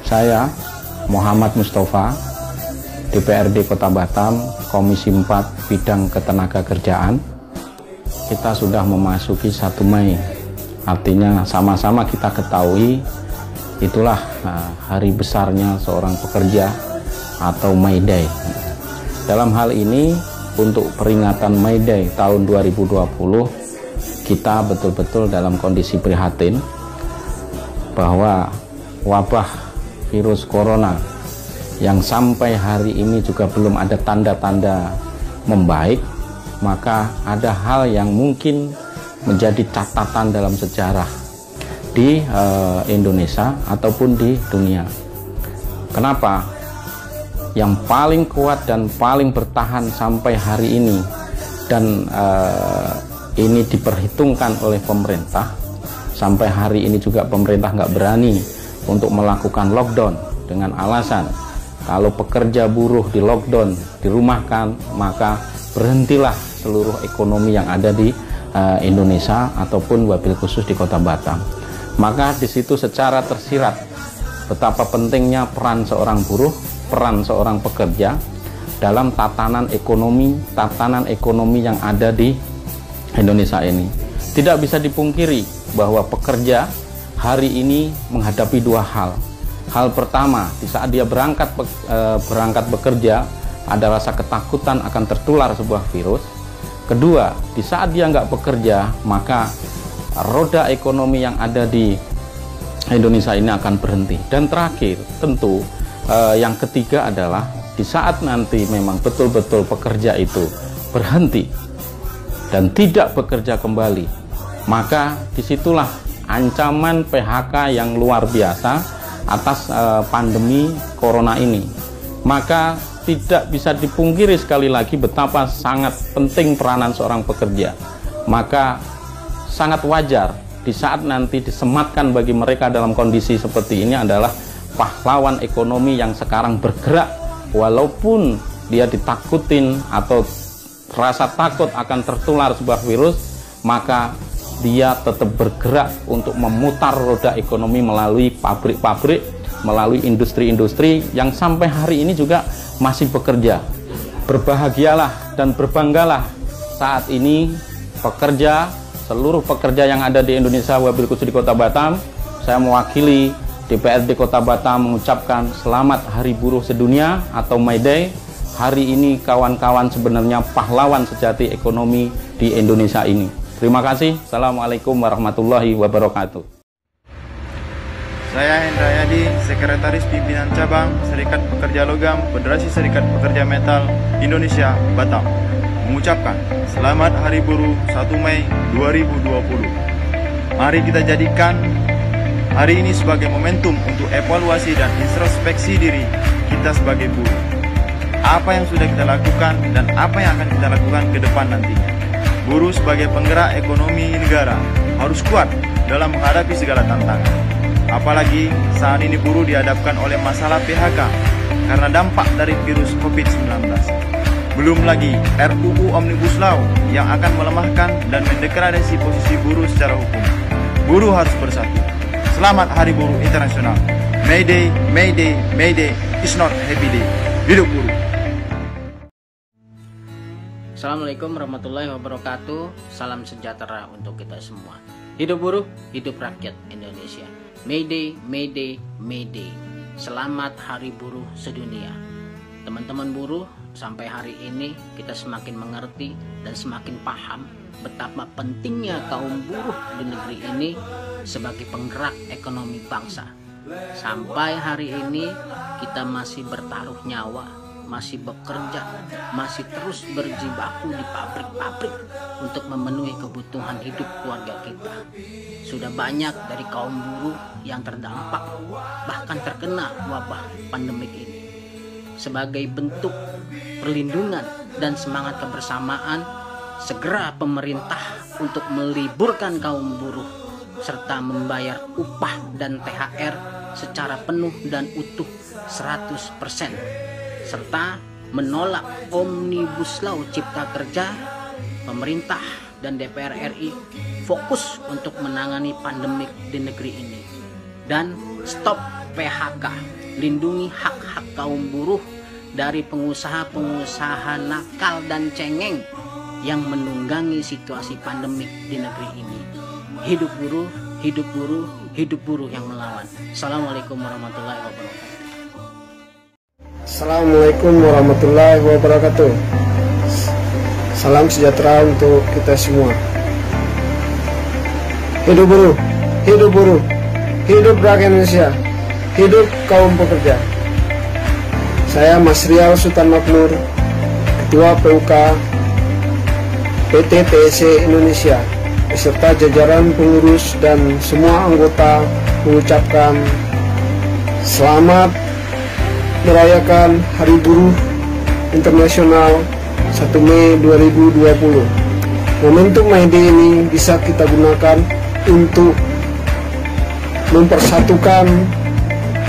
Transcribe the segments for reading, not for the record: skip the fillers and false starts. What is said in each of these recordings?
Saya Muhammad Mustafa, DPRD Kota Batam, Komisi 4 Bidang Ketenagakerjaan. Kita sudah memasuki 1 Mei, artinya sama-sama kita ketahui itulah hari besarnya seorang pekerja atau May Day. Dalam hal ini, untuk peringatan May Day tahun 2020, kita betul-betul dalam kondisi prihatin bahwa wabah virus corona yang sampai hari ini juga belum ada tanda-tanda membaik, maka ada hal yang mungkin menjadi catatan dalam sejarah di Indonesia ataupun di dunia. Kenapa? Yang paling kuat dan paling bertahan sampai hari ini, dan ini diperhitungkan oleh pemerintah, sampai hari ini juga pemerintah nggak berani untuk melakukan lockdown dengan alasan kalau pekerja buruh di lockdown, dirumahkan, maka berhentilah seluruh ekonomi yang ada di Indonesia ataupun wabil khusus di Kota Batam. Maka di situ secara tersirat betapa pentingnya peran seorang buruh, peran seorang pekerja dalam tatanan ekonomi yang ada di Indonesia ini. Tidak bisa dipungkiri bahwa pekerja hari ini menghadapi 2 hal. Hal pertama, di saat dia berangkat bekerja, ada rasa ketakutan akan tertular sebuah virus. Kedua, di saat dia nggak bekerja, maka roda ekonomi yang ada di Indonesia ini akan berhenti. Dan terakhir, tentu yang ketiga adalah di saat nanti memang betul-betul pekerja itu berhenti dan tidak bekerja kembali, maka disitulah ancaman PHK yang luar biasa atas pandemi corona ini. Maka tidak bisa dipungkiri sekali lagi betapa sangat penting peranan seorang pekerja. Maka sangat wajar di saat nanti disematkan bagi mereka dalam kondisi seperti ini adalah pahlawan ekonomi yang sekarang bergerak, walaupun dia ditakutin atau rasa takut akan tertular sebuah virus, maka dia tetap bergerak untuk memutar roda ekonomi melalui pabrik-pabrik, melalui industri-industri yang sampai hari ini juga masih bekerja. Berbahagialah dan berbanggalah saat ini pekerja, seluruh pekerja yang ada di Indonesia wabil khusus di Kota Batam. Saya mewakili DPRD Kota Batam mengucapkan selamat Hari Buruh Sedunia atau May Day. Hari ini kawan-kawan sebenarnya pahlawan sejati ekonomi di Indonesia ini. Terima kasih. Assalamualaikum warahmatullahi wabarakatuh. Saya Hendra Yadi, Sekretaris Pimpinan Cabang Serikat Pekerja Logam Federasi Serikat Pekerja Metal Indonesia Batam, mengucapkan selamat Hari Buruh 1 Mei 2020. Mari kita jadikan hari ini sebagai momentum untuk evaluasi dan introspeksi diri kita sebagai buruh. Apa yang sudah kita lakukan dan apa yang akan kita lakukan ke depan nantinya. Buruh sebagai penggerak ekonomi negara harus kuat dalam menghadapi segala tantangan. Apalagi saat ini buruh dihadapkan oleh masalah PHK karena dampak dari virus COVID-19. Belum lagi RUU Omnibus Law yang akan melemahkan dan mendegradasi posisi buruh secara hukum. Buruh harus bersatu. Selamat Hari Buruh Internasional. May Day, May Day, May Day is not happy day. Hidup buruh. Assalamualaikum warahmatullahi wabarakatuh. Salam sejahtera untuk kita semua. Hidup buruh, hidup rakyat Indonesia. May Day, May Day, May Day. Selamat Hari Buruh Sedunia. Teman-teman buruh, sampai hari ini kita semakin mengerti dan semakin paham betapa pentingnya kaum buruh di negeri ini sebagai penggerak ekonomi bangsa. Sampai hari ini kita masih bertaruh nyawa, masih bekerja, masih terus berjibaku di pabrik-pabrik untuk memenuhi kebutuhan hidup keluarga kita. Sudah banyak dari kaum buruh yang terdampak, bahkan terkena wabah pandemik ini. Sebagai bentuk perlindungan dan semangat kebersamaan, segera pemerintah untuk meliburkan kaum buruh serta membayar upah dan THR secara penuh dan utuh 100%. Serta menolak Omnibus Law Cipta Kerja, pemerintah dan DPR RI fokus untuk menangani pandemik di negeri ini dan stop PHK. lindungi hak-hak kaum buruh dari pengusaha-pengusaha nakal dan cengeng yang menunggangi situasi pandemik di negeri ini. Hidup buruh, hidup buruh, hidup buruh yang melawan. Assalamualaikum warahmatullahi wabarakatuh. Assalamualaikum warahmatullahi wabarakatuh. Salam sejahtera untuk kita semua. Hidup buruh, hidup buruh, hidup rakyat Indonesia, hidup kaum pekerja. Saya Mas Rial Sultan Makmur, Ketua PUK PT TEC Indonesia, beserta jajaran pengurus dan semua anggota mengucapkan selamat merayakan Hari Buruh Internasional 1 Mei 2020. Momentum May Day ini bisa kita gunakan untuk mempersatukan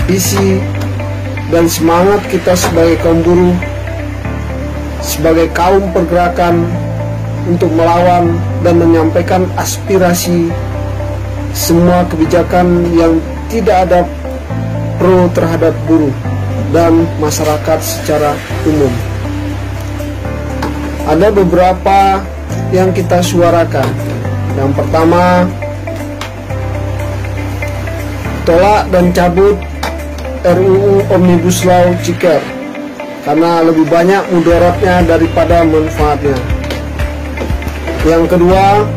visi dan semangat kita sebagai kaum buruh, sebagai kaum pergerakan untuk melawan dan menyampaikan aspirasi semua kebijakan yang tidak ada pro terhadap buruh dan masyarakat secara umum. Ada beberapa yang kita suarakan. Yang pertama, tolak dan cabut RUU Omnibus Law Ciker karena lebih banyak mudaratnya daripada manfaatnya. Yang kedua,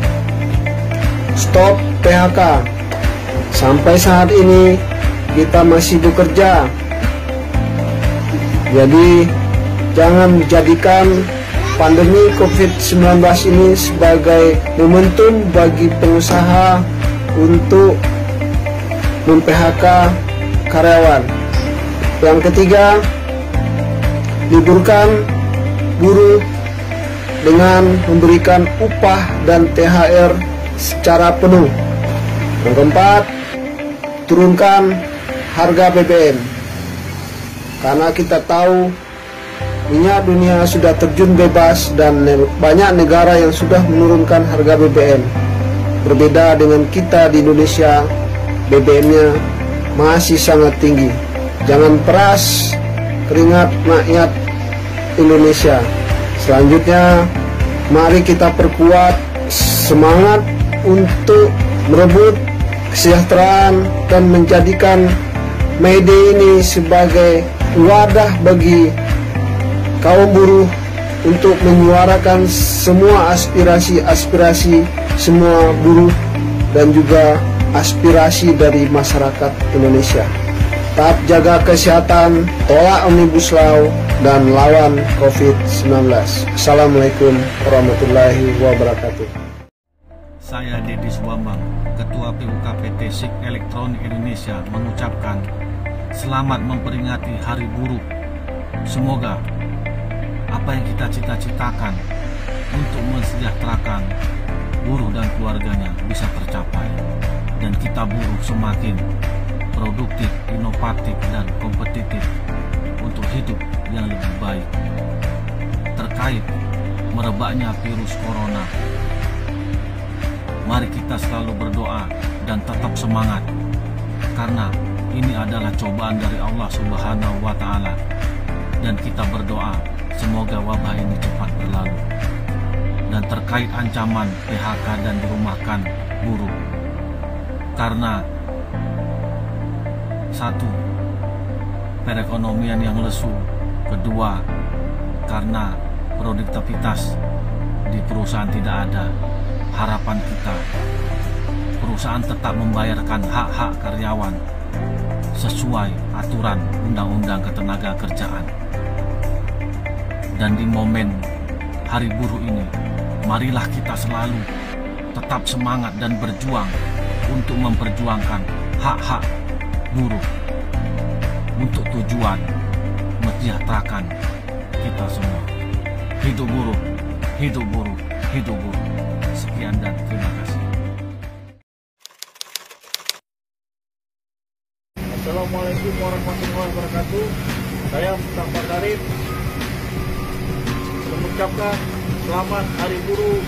stop PHK. Sampai saat ini kita masih bekerja. Jadi jangan menjadikan pandemi COVID-19 ini sebagai momentum bagi pengusaha untuk mem-PHK karyawan. Yang ketiga, liburkan buruh dengan memberikan upah dan THR secara penuh. Yang keempat, turunkan harga BBM. Karena kita tahu minyak dunia sudah terjun bebas dan banyak negara yang sudah menurunkan harga BBM. Berbeda dengan kita di Indonesia, BBM-nya masih sangat tinggi. Jangan peras keringat rakyat Indonesia. Selanjutnya, mari kita perkuat semangat untuk merebut kesejahteraan dan menjadikan May Day ini sebagai wadah bagi kaum buruh untuk menyuarakan semua aspirasi semua buruh dan juga aspirasi dari masyarakat Indonesia. Tetap jaga kesehatan, tolak Omnibus Law, dan lawan COVID-19. Assalamualaikum warahmatullahi wabarakatuh. Saya Dedis Bambang, Ketua PUK PT SIK Elektronik Indonesia, mengucapkan selamat memperingati Hari Buruh. Semoga apa yang kita cita-citakan untuk mensejahterakan buruh dan keluarganya bisa tercapai, dan kita buruh semakin produktif, inovatif, dan kompetitif untuk hidup yang lebih baik. Terkait merebaknya virus corona, mari kita selalu berdoa dan tetap semangat, karena ini adalah cobaan dari Allah Subhanahu wa Ta'ala, dan kita berdoa semoga wabah ini cepat berlalu. Dan terkait ancaman PHK dan dirumahkan buruh, karena satu, perekonomian yang lesu. Kedua, karena produktivitas di perusahaan tidak ada. Harapan kita, perusahaan tetap membayarkan hak-hak karyawan sesuai aturan Undang-Undang Ketenagakerjaan. Dan di momen Hari Buruh ini, marilah kita selalu tetap semangat dan berjuang untuk memperjuangkan hak-hak buruh untuk tujuan mensejahterakan kita semua. Hidup buruh, hidup buruh, hidup buruh. Sekian dan terima kasih. Assalamualaikum warahmatullahi wabarakatuh. Saya Mustafa Darif mengucapkan selamat Hari Buruh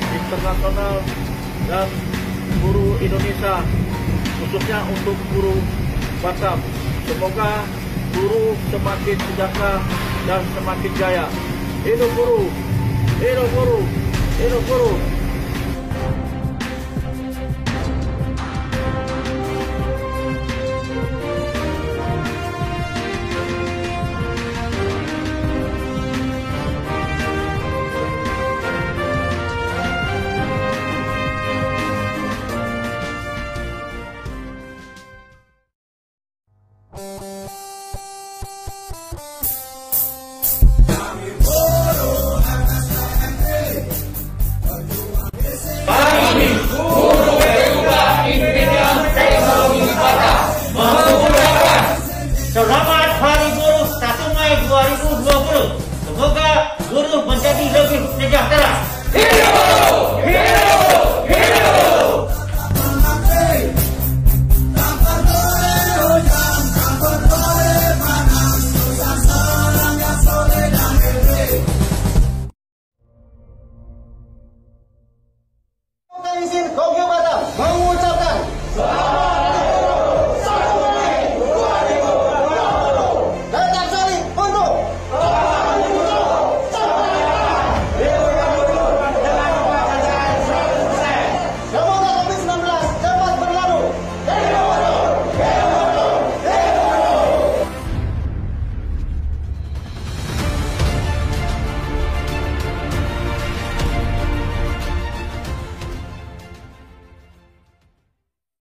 Internasional dan Buruh Indonesia, khususnya untuk buruh Batam. Semoga guru semakin sejahtera dan semakin jaya. Hidup guru! Hidup guru! Hidup guru! Selamat Hari Guru 1 Mei 2020. Semoga guru menjadi lebih sejahtera.